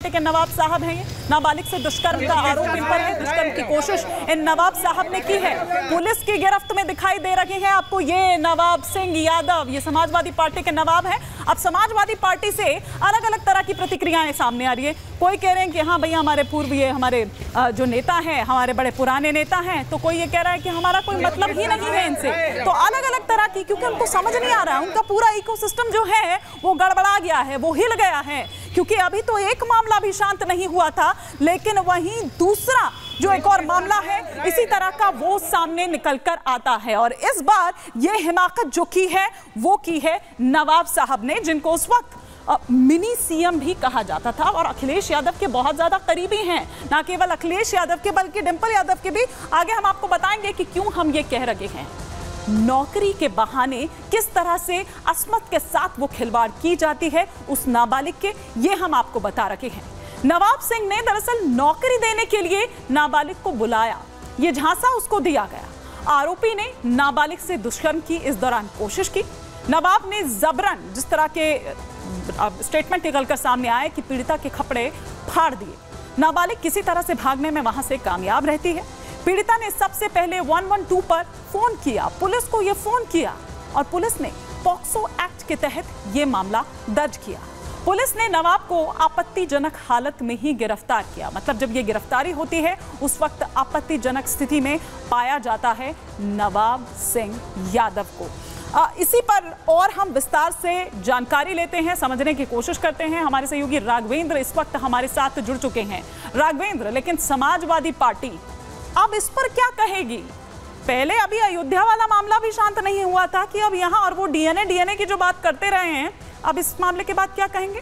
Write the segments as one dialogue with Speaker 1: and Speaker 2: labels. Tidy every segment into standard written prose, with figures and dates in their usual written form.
Speaker 1: Party के नवाब साहब हैं। नाबालिग से दुष्कर्म का आरोप इन पर है, दुष्कर्म की कोशिश इन नवाब साहब ने की है। पुलिस की गिरफ्त में दिखाई दे रहे हैं आपको ये नवाब सिंह यादव, ये समाजवादी पार्टी के नवाब हैं। अब समाजवादी पार्टी से अलग अलग तरह की प्रतिक्रियाएं सामने आ रही है। कोई कह रहे हैं कि हाँ भैया हमारे पूर्व, ये हमारे जो नेता हैं, हमारे बड़े पुराने नेता हैं, तो कोई ये कह रहा है कि हमारा कोई मतलब ही नहीं है इनसे। तो अलग अलग तरह की, क्योंकि उनको समझ नहीं आ रहा है, उनका पूरा इकोसिस्टम जो है वो गड़बड़ा गया है, वो हिल गया है। क्योंकि अभी तो एक मामला भी शांत नहीं हुआ था, लेकिन वहीं दूसरा जो एक और मामला है इसी तरह का वो सामने निकल कर आता है। और इस बार ये हिमाकत जो की है वो की है नवाब साहब ने, जिनको उस वक्त मिनी सीएम भी कहा जाता था और अखिलेश यादव के बहुत ज्यादा करीबी हैं। ना केवल अखिलेश यादव के बल्कि डिंपल यादव के भी। आगे हम आपको बताएंगे कि क्यों हम ये कह रहे हैं। नौकरी के बहाने किस तरह से अस्मत के साथ वो खिलवाड़ की जाती है उस नाबालिग के, ये हम आपको बता रहे हैं। नवाब सिंह ने दरअसल नौकरी देने के लिए नाबालिग को बुलाया, ये झांसा उसको दिया गया। आरोपी ने नाबालिग से दुष्कर्म की इस दौरान कोशिश की। नवाब ने जबरन, जिस तरह के स्टेटमेंट निकलकर सामने आए कि पीड़िता के कपड़े फाड़ दिए। नाबालिग किसी तरह से भागने में वहां से कामयाब रहती है। पीड़िता ने सबसे पहले 112 पर फोन किया, पुलिस को यह फोन किया और पुलिस ने पॉक्सो एक्ट के तहत यह मामला दर्ज किया। पुलिस ने नवाब को आपत्तिजनक हालत में ही गिरफ्तार किया। मतलब जब यह गिरफ्तारी होती है उस वक्त आपत्तिजनक स्थिति में पाया जाता है नवाब सिंह यादव को। इसी पर और हम विस्तार से जानकारी लेते हैं, समझने की कोशिश करते हैं। हमारे सहयोगी राघवेंद्र इस वक्त हमारे साथ जुड़ चुके हैं। राघवेंद्र, लेकिन समाजवादी पार्टी अब इस पर क्या कहेगी? पहले अभी अयोध्या वाला मामला भी शांत नहीं हुआ था कि अब यहां, और वो डीएनए की जो बात करते रहे हैं, अब इस मामले के बाद क्या कहेंगे?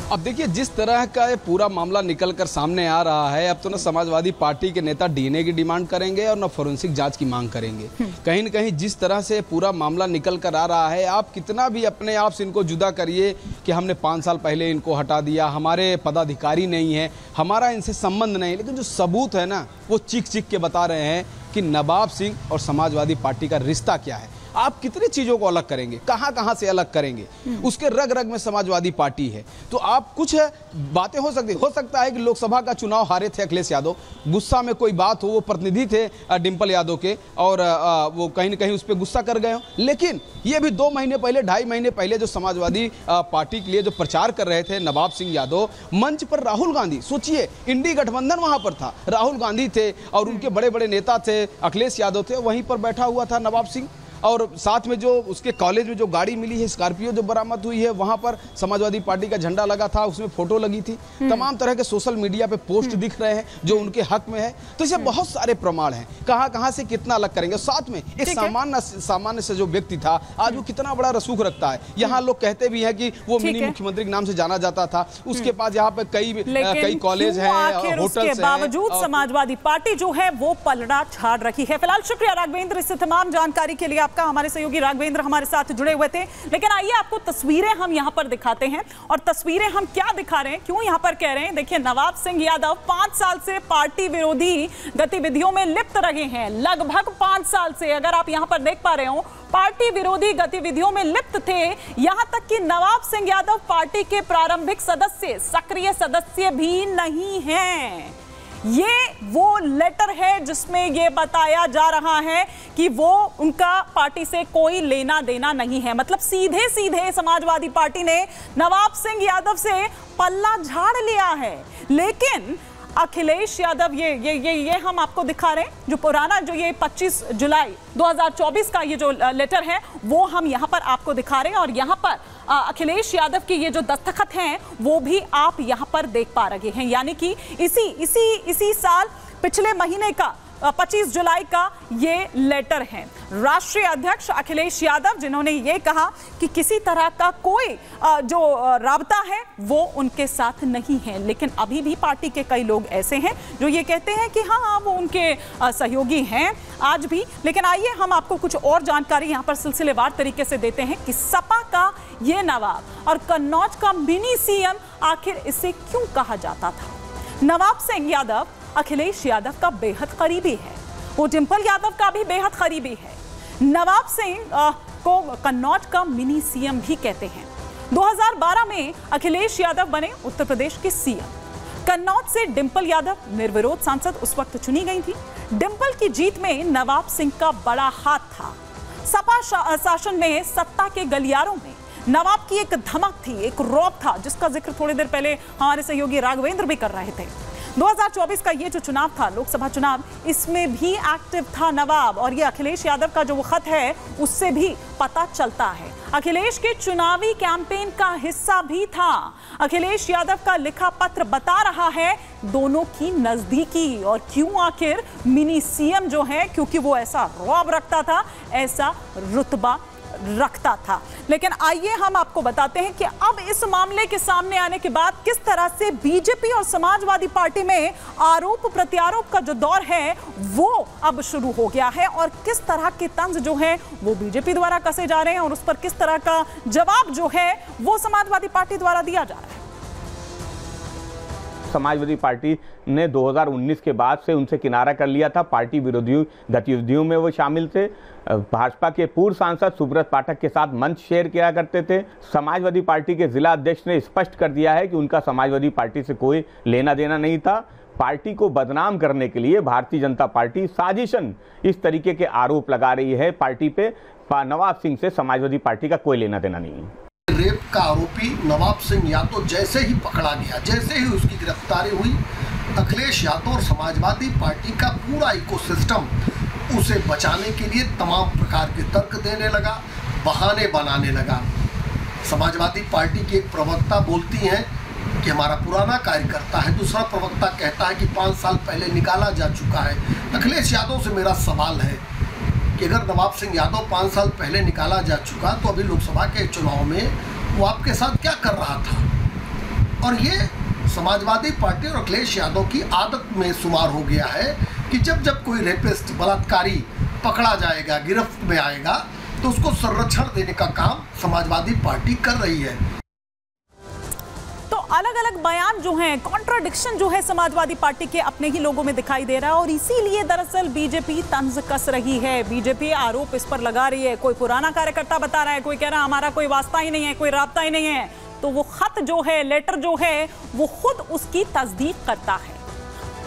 Speaker 2: अब देखिए, जिस तरह का ये पूरा मामला निकल कर सामने आ रहा है, अब तो ना समाजवादी पार्टी के नेता डीएनए की डिमांड करेंगे और ना फोरेंसिक जांच की मांग करेंगे। कहीं न कहीं जिस तरह से पूरा मामला निकल कर आ रहा है, आप कितना भी अपने आप से इनको जुदा करिए कि हमने 5 साल पहले इनको हटा दिया, हमारे पदाधिकारी नहीं है, हमारा इनसे संबंध नहीं, लेकिन जो सबूत है ना वो चीख चीख के बता रहे हैं कि नवाब सिंह और समाजवादी पार्टी का रिश्ता क्या है। आप कितनी चीजों को अलग करेंगे, कहां से अलग करेंगे, उसके रग रग में समाजवादी पार्टी है। तो आप कुछ बातें हो सकता है कि लोकसभा का चुनाव हारे थे अखिलेश यादव, गुस्सा में कोई बात हो, वो प्रतिनिधि थे डिंपल यादव के और वो कहीं न कहीं उस पर गुस्सा कर गए हो। लेकिन ये भी 2 महीने पहले, 2.5 महीने पहले जो समाजवादी पार्टी के लिए जो प्रचार कर रहे थे नवाब सिंह यादव, मंच पर राहुल गांधी, सोचिए इंडी गठबंधन वहां पर था, राहुल गांधी थे और उनके बड़े बड़े नेता थे, अखिलेश यादव थे, वहीं पर बैठा हुआ था नवाब सिंह। और साथ में जो उसके कॉलेज में जो गाड़ी मिली है, स्कॉर्पियो जो बरामद हुई है, वहां पर समाजवादी पार्टी का झंडा लगा था, उसमें फोटो लगी थी। तमाम तरह के सोशल मीडिया पे पोस्ट दिख रहे हैं जो उनके हक में है। तो इसे बहुत सारे प्रमाण हैं, कहां से कितना अलग करेंगे। साथ में एक सामान्य से जो व्यक्ति था, आज वो कितना बड़ा रसूख रखता है। यहाँ लोग कहते भी हैं कि वो मिनी मुख्यमंत्री के नाम से जाना जाता था, उसके पास यहाँ पे कई कॉलेज हैं, होटल्स हैं।
Speaker 1: बावजूद समाजवादी पार्टी जो है वो पलड़ा झाड़ रही है। फिलहाल शुक्रिया राघवेंद्र इस तमाम जानकारी के लिए। का हमारे सहयोगी राघवेंद्र हमारे साथ जुड़े हुए थे। लेकिन आइए आपको तस्वीरें हम यहां पर दिखाते हैं। और तस्वीरें हम क्या दिखा रहे हैं, क्यों यहां पर कह रहे हैं, देखिए नवाब सिंह यादव 5 साल से पार्टी विरोधी गतिविधियों में लिप्त रहे हैं। लगभग 5 साल से, अगर आप यहां पर देख पा रहे हो, पार्टी विरोधी गतिविधियों में लिप्त थे। यहां तक कि नवाब सिंह यादव पार्टी के प्रारंभिक सदस्य, सक्रिय सदस्य भी नहीं हैं। ये वो लेटर है जिसमें ये बताया जा रहा है कि वो, उनका पार्टी से कोई लेना देना नहीं है। मतलब सीधे सीधे समाजवादी पार्टी ने नवाब सिंह यादव से पल्ला झाड़ लिया है। लेकिन अखिलेश यादव, ये हम आपको दिखा रहे हैं, जो पुराना, जो ये 25 जुलाई 2024 का ये जो लेटर है वो हम यहाँ पर आपको दिखा रहे हैं। और यहाँ पर अखिलेश यादव की ये जो दस्तखत हैं वो भी आप यहाँ पर देख पा रहे हैं। यानी कि इसी साल पिछले महीने का 25 जुलाई का ये लेटर है। राष्ट्रीय अध्यक्ष अखिलेश यादव, जिन्होंने ये कहा कि किसी तरह का कोई जो राबता है वो उनके साथ नहीं है। लेकिन अभी भी पार्टी के कई लोग ऐसे हैं जो ये कहते हैं कि हाँ वो उनके सहयोगी हैं आज भी। लेकिन आइए हम आपको कुछ और जानकारी यहाँ पर सिलसिलेवार तरीके से देते हैं कि सपा का ये नवाब और कन्नौज का मिनी सीएम आखिर इसे क्यों कहा जाता था। नवाब सिंह यादव अखिलेश यादव का बेहद करीबी है, वो डिंपल यादव का भी बेहद करीबी है। नवाब सिंह को कन्नौज का मिनी सीएम भी कहते हैं। 2012 में अखिलेश यादव बने उत्तर प्रदेश के सीएम। कन्नौज से डिंपल यादव निर्विरोध सांसद उस वक्त चुनी गई थी। डिंपल की जीत में नवाब सिंह का बड़ा हाथ था। सपा शासन में सत्ता के गलियारों में नवाब की एक धमक थी, एक रौब था, जिसका जिक्र थोड़ी देर पहले हमारे सहयोगी राघवेंद्र भी कर रहे थे। 2024 का ये जो चुनाव था, लोकसभा चुनाव, इसमें भी एक्टिव था नवाब, और ये अखिलेश यादव का जो खत है उससे भी पता चलता है। अखिलेश के चुनावी कैंपेन का हिस्सा भी था। अखिलेश यादव का लिखा पत्र बता रहा है दोनों की नजदीकी, और क्यों आखिर मिनी सीएम जो है, क्योंकि वो ऐसा रौब रखता था, ऐसा रुतबा रखता था। लेकिन आइए हम आपको बताते हैं कि अब इस मामले के सामने आने के बाद किस तरह से बीजेपी और समाजवादी पार्टी में आरोप प्रत्यारोप का जो दौर है वो अब शुरू हो गया है, और किस तरह के तंज जो है वो बीजेपी द्वारा कसे जा रहे हैं, और उस पर किस तरह का जवाब जो है वो समाजवादी पार्टी द्वारा दिया जा रहा है।
Speaker 3: समाजवादी पार्टी ने 2019 के बाद से उनसे किनारा कर लिया था। पार्टी विरोधी गतिविधियों में वो शामिल थे। भाजपा के पूर्व सांसद सुब्रत पाठक के साथ मंच शेयर किया करते थे। समाजवादी पार्टी के जिला अध्यक्ष ने स्पष्ट कर दिया है कि उनका समाजवादी पार्टी से कोई लेना देना नहीं था। पार्टी को बदनाम करने के लिए भारतीय जनता पार्टी साजिशन इस तरीके के आरोप लगा रही है पार्टी पे। नवाब सिंह से समाजवादी पार्टी का कोई लेना देना नहीं है।
Speaker 4: रेप का आरोपी नवाब सिंह यादव जैसे ही पकड़ा गया, जैसे ही उसकी गिरफ्तारी हुई, अखिलेश यादव और समाजवादी पार्टी का पूरा इकोसिस्टम उसे बचाने के लिए तमाम प्रकार के तर्क देने लगा, बहाने बनाने लगा। समाजवादी पार्टी की एक प्रवक्ता बोलती हैं कि हमारा पुराना कार्यकर्ता है, दूसरा प्रवक्ता कहता है कि 5 साल पहले निकाला जा चुका है। अखिलेश यादव से मेरा सवाल है कि अगर नवाब सिंह यादव 5 साल पहले निकाला जा चुका तो अभी लोकसभा के चुनाव में वो आपके साथ क्या कर रहा था। और ये समाजवादी पार्टी और अखिलेश यादव की आदत में शुमार हो गया है कि जब कोई रेपिस्ट, बलात्कारी पकड़ा जाएगा, गिरफ्त में आएगा, तो उसको संरक्षण देने का काम समाजवादी पार्टी कर रही है।
Speaker 1: तो अलग अलग बयान जो हैं, कॉन्ट्राडिक्शन जो है समाजवादी पार्टी के अपने ही लोगों में दिखाई दे रहा है, और इसीलिए दरअसल बीजेपी तंज कस रही है। बीजेपी आरोप इस पर लगा रही है। कोई पुराना कार्यकर्ता बता रहा है, कोई कह रहा है हमारा कोई वास्ता ही नहीं है, कोई राब्ता ही नहीं है, तो वो खत जो है, लेटर जो है, वो खुद उसकी तस्दीक करता है।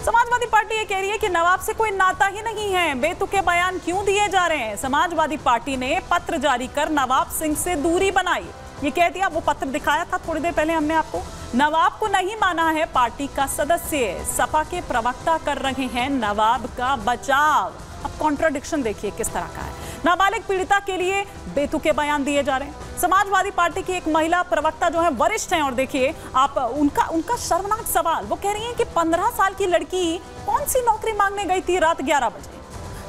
Speaker 1: समाजवादी पार्टी ये कह रही है कि नवाब से कोई नाता ही नहीं है, बेतुके बयान क्यों दिए जा रहे हैं। समाजवादी पार्टी ने पत्र जारी कर नवाब सिंह से दूरी बनाई, ये कह दिया। वो पत्र दिखाया था थोड़ी देर पहले हमने आपको। नवाब को नहीं माना है पार्टी का सदस्य। सपा के प्रवक्ता कर रहे हैं नवाब का बचाव। अब कॉन्ट्राडिक्शन देखिए किस तरह का है। नाबालिग पीड़िता के लिए बेतुके बयान दिए जा रहे हैं। समाजवादी पार्टी की एक महिला प्रवक्ता जो है, वरिष्ठ हैं, और देखिए आप उनका शर्मनाक सवाल। वो कह रही हैं कि 15 साल की लड़की कौन सी नौकरी मांगने गई थी रात 11 बजे।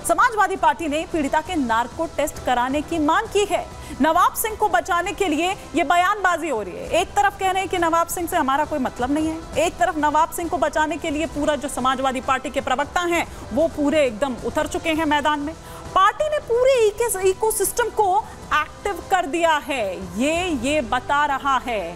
Speaker 1: समाजवादी पार्टी ने पीड़िता के नार्को टेस्ट कराने की मांग की है। नवाब सिंह को बचाने के लिए ये बयानबाजी हो रही है। एक तरफ कह रहे हैं कि नवाब सिंह से हमारा कोई मतलब नहीं है, एक तरफ नवाब सिंह को बचाने के लिए पूरा जो समाजवादी पार्टी के प्रवक्ता हैं वो पूरे एकदम उतर चुके हैं मैदान में। पार्टी ने पूरे इकोसिस्टम को एक्टिव कर दिया है, ये बता रहा है।